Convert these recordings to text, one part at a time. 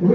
New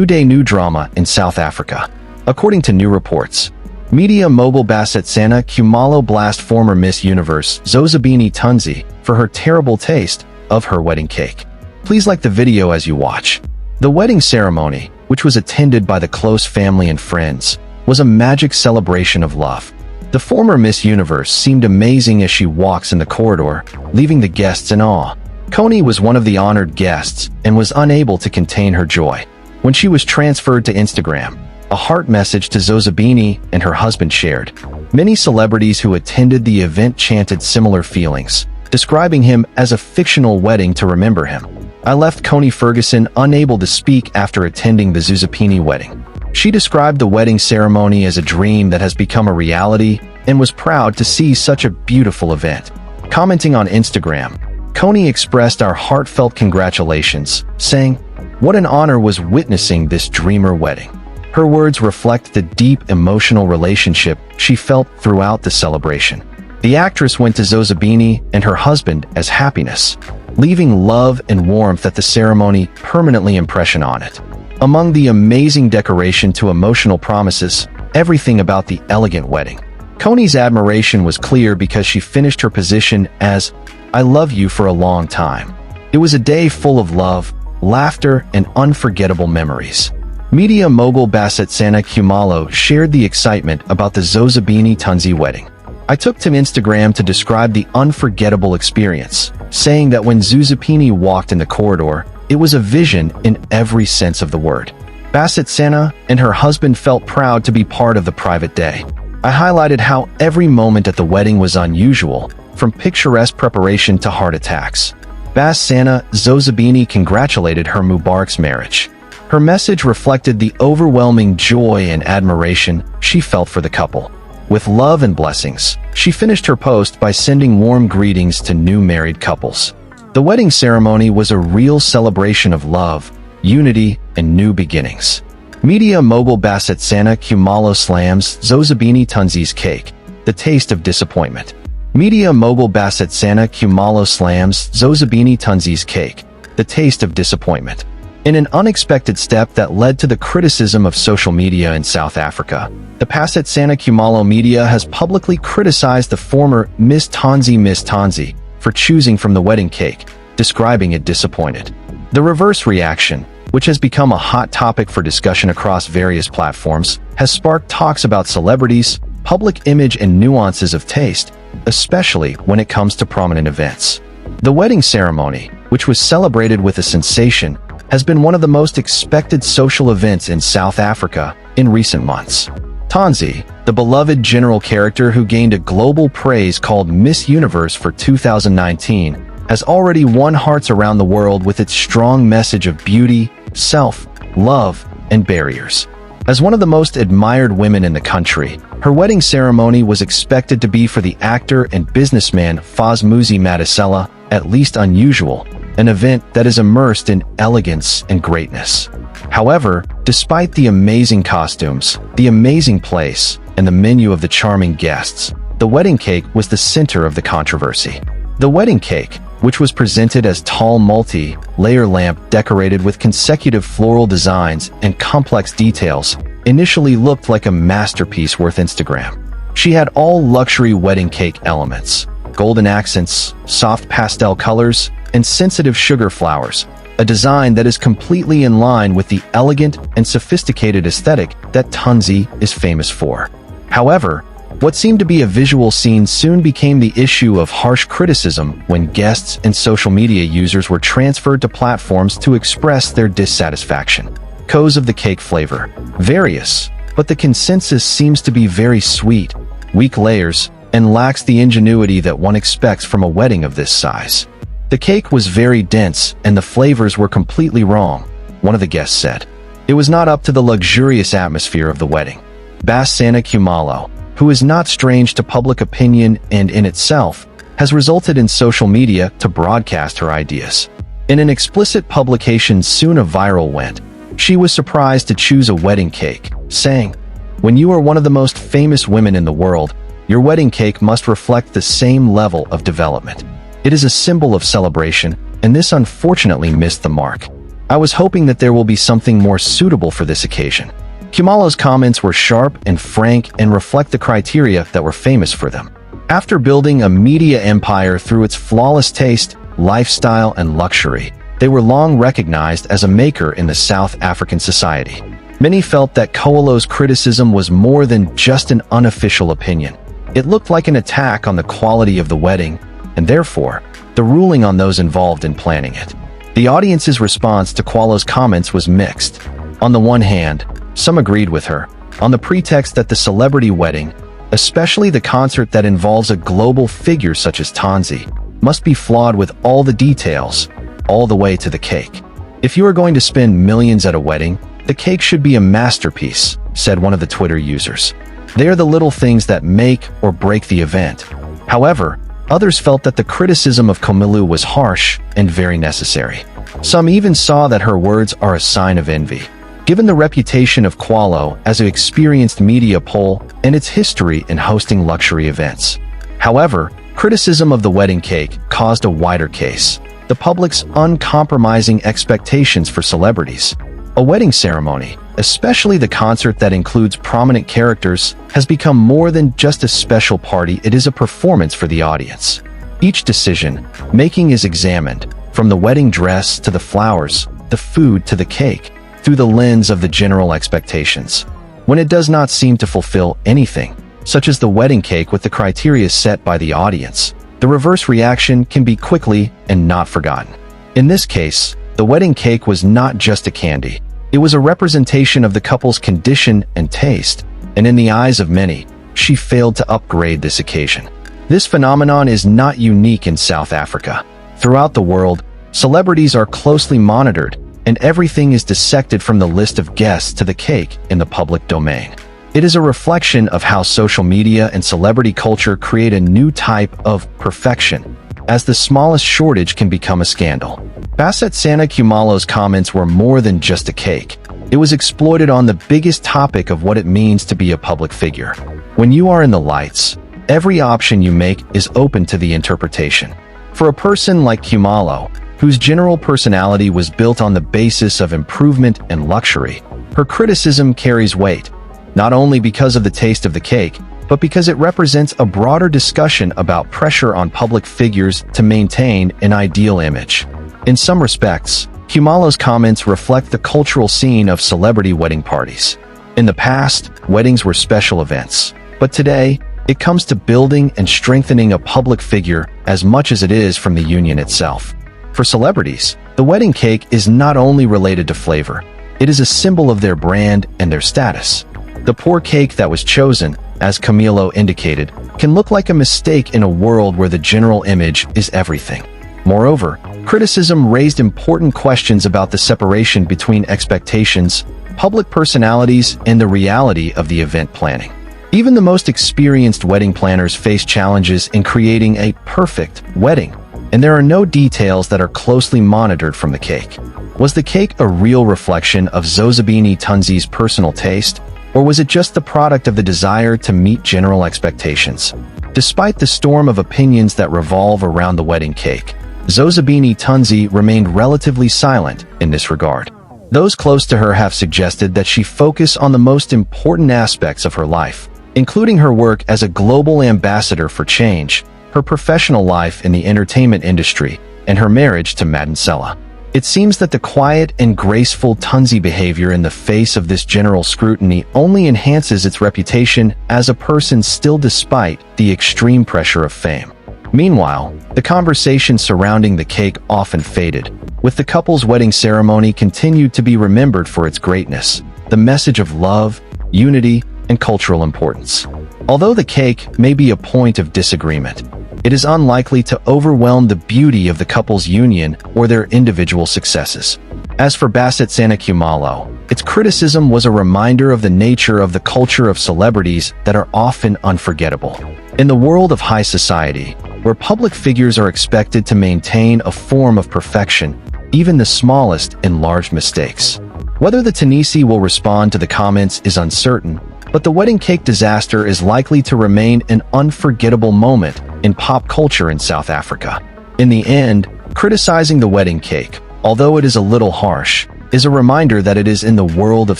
day, new drama in South Africa. According to new reports, media mogul Basetsana Khumalo blast former Miss Universe Zozibini Tunzi for her terrible taste of her wedding cake. Please like the video as you watch. The wedding ceremony, which was attended by the close family and friends, was a magic celebration of love. The former Miss Universe seemed amazing as she walks in the corridor, leaving the guests in awe. Connie was one of the honored guests and was unable to contain her joy. When she was transferred to Instagram, a heart message to Zozibini and her husband shared. Many celebrities who attended the event chanted similar feelings, describing him as a fictional wedding to remember him. I left Connie Ferguson unable to speak after attending the Zozibini wedding. She described the wedding ceremony as a dream that has become a reality and was proud to see such a beautiful event. Commenting on Instagram, Connie expressed our heartfelt congratulations, saying, "What an honor was witnessing this dreamer wedding." Her words reflect the deep emotional relationship she felt throughout the celebration. The actress went to Zozibini and her husband as happiness, leaving love and warmth at the ceremony permanently impression on it. Among the amazing decoration to emotional promises, everything about the elegant wedding. Connie's admiration was clear because she finished her position as, "I love you for a long time." It was a day full of love, laughter, and unforgettable memories. Media mogul Basetsana Khumalo shared the excitement about the Zozibini Tunzi wedding. "I took to Instagram to describe the unforgettable experience, saying that when Zozibini walked in the corridor, it was a vision in every sense of the word." Basetsana and her husband felt proud to be part of the private day. "I highlighted how every moment at the wedding was unusual, from picturesque preparation to heart attacks." Basetsana Zozibini congratulated her Mubarak's marriage. Her message reflected the overwhelming joy and admiration she felt for the couple. With love and blessings, she finished her post by sending warm greetings to new married couples. The wedding ceremony was a real celebration of love, unity, and new beginnings. Media mogul Basetsana Khumalo slams Zozibini Tunzi's cake, the taste of disappointment. Media mogul Basetsana Khumalo slams Zozibini Tunzi's cake, the taste of disappointment. In an unexpected step that led to the criticism of social media in South Africa, the Basetsana Khumalo media has publicly criticized the former Miss Tunzi for choosing from the wedding cake, describing it disappointed. The reverse reaction, which has become a hot topic for discussion across various platforms, has sparked talks about celebrities, public image, and nuances of taste, especially when it comes to prominent events. The wedding ceremony, which was celebrated with a sensation, has been one of the most expected social events in South Africa in recent months. Tunzi, the beloved general character who gained a global praise called Miss Universe for 2019, has already won hearts around the world with its strong message of beauty, self-love, and barriers. As one of the most admired women in the country, her wedding ceremony was expected to be for the actor and businessman Zozibini Tunzi at least unusual, an event that is immersed in elegance and greatness. However, despite the amazing costumes, the amazing place, and the menu of the charming guests, the wedding cake was the center of the controversy. The wedding cake, which was presented as tall multi-layer lamp decorated with consecutive floral designs and complex details, initially looked like a masterpiece worth Instagram. She had all luxury wedding cake elements: golden accents, soft pastel colors, and sensitive sugar flowers, a design that is completely in line with the elegant and sophisticated aesthetic that Tunzi is famous for. However, what seemed to be a visual scene soon became the issue of harsh criticism when guests and social media users were transferred to platforms to express their dissatisfaction. Cause of the cake flavor: various, but the consensus seems to be very sweet, weak layers, and lacks the ingenuity that one expects from a wedding of this size. "The cake was very dense and the flavors were completely wrong," one of the guests said. It was not up to the luxurious atmosphere of the wedding. Basetsana Khumalo, who is not strange to public opinion and in itself, has resulted in social media to broadcast her ideas. In an explicit publication soon a viral went, she was surprised to choose a wedding cake, saying, "When you are one of the most famous women in the world, Your wedding cake must reflect the same level of development. It is a symbol of celebration, and this unfortunately missed the mark. I was hoping that there will be something more suitable for this occasion. Khumalo's comments were sharp and frank and reflect the criteria that were famous for them. After building a media empire through its flawless taste, lifestyle, and luxury, they were long recognized as a maker in the South African society. Many felt that Khumalo's criticism was more than just an unofficial opinion. It looked like an attack on the quality of the wedding, and therefore, the ruling on those involved in planning it. The audience's response to Khumalo's comments was mixed. On the one hand, some agreed with her, on the pretext that the celebrity wedding, especially the concert that involves a global figure such as Tunzi, must be flawed with all the details, all the way to the cake. If you are going to spend millions at a wedding, the cake should be a masterpiece, said one of the Twitter users. They are the little things that make or break the event. However, others felt that the criticism of Khumalo was harsh and very necessary. Some even saw that her words are a sign of envy. Given the reputation of Khumalo as an experienced media pole and its history in hosting luxury events. However, criticism of the wedding cake caused a wider case: the public's uncompromising expectations for celebrities. A wedding ceremony, especially the concert that includes prominent characters, has become more than just a special party. It is a performance for the audience. Each decision-making is examined, from the wedding dress to the flowers, the food to the cake, through the lens of the general expectations. When it does not seem to fulfill anything, such as the wedding cake with the criteria set by the audience, the reverse reaction can be quickly and not forgotten. In this case, the wedding cake was not just a candy. It was a representation of the couple's condition and taste, and in the eyes of many, she failed to upgrade this occasion. This phenomenon is not unique in South Africa. Throughout the world, celebrities are closely monitored, and everything is dissected from the list of guests to the cake in the public domain. It is a reflection of how social media and celebrity culture create a new type of perfection, as the smallest shortage can become a scandal. Basetsana Khumalo's comments were more than just a cake. It was exploited on the biggest topic of what it means to be a public figure. When you are in the lights, every option you make is open to the interpretation. For a person like Khumalo, whose general personality was built on the basis of improvement and luxury, her criticism carries weight, not only because of the taste of the cake, but because it represents a broader discussion about pressure on public figures to maintain an ideal image. In some respects, Khumalo's comments reflect the cultural scene of celebrity wedding parties. In the past, weddings were special events, but today, it comes to building and strengthening a public figure as much as it is from the union itself. For celebrities, the wedding cake is not only related to flavor, it is a symbol of their brand and their status. The poor cake that was chosen, as Khumalo indicated, can look like a mistake in a world where the general image is everything. Moreover, criticism raised important questions about the separation between expectations, public personalities, and the reality of the event planning. Even the most experienced wedding planners face challenges in creating a perfect wedding, and there are no details that are closely monitored from the cake. Was the cake a real reflection of Zozibini Tunzi's personal taste, or was it just the product of the desire to meet general expectations? Despite the storm of opinions that revolve around the wedding cake, Zozibini Tunzi remained relatively silent in this regard. Those close to her have suggested that she focus on the most important aspects of her life, including her work as a global ambassador for change, her professional life in the entertainment industry, and her marriage to Madonsela. It seems that the quiet and graceful Tunzi behavior in the face of this general scrutiny only enhances its reputation as a person still despite the extreme pressure of fame. Meanwhile, the conversation surrounding the cake often faded, with the couple's wedding ceremony continued to be remembered for its greatness, the message of love, unity, and cultural importance. Although the cake may be a point of disagreement, it is unlikely to overwhelm the beauty of the couple's union or their individual successes. As for Basetsana Khumalo, its criticism was a reminder of the nature of the culture of celebrities that are often unforgettable. In the world of high society, where public figures are expected to maintain a form of perfection, even the smallest enlarged mistakes. Whether the Tunisi will respond to the comments is uncertain, But the wedding cake disaster is likely to remain an unforgettable moment in pop culture in South Africa. In the end, criticizing the wedding cake, although it is a little harsh, is a reminder that it is in the world of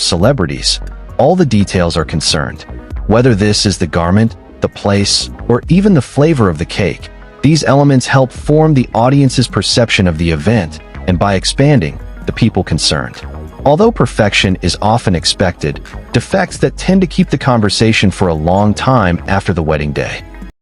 celebrities. All the details are concerned. Whether this is the garment, the place, or even the flavor of the cake, these elements help form the audience's perception of the event, and by expanding, the people concerned. Although perfection is often expected, defects that tend to keep the conversation for a long time after the wedding day.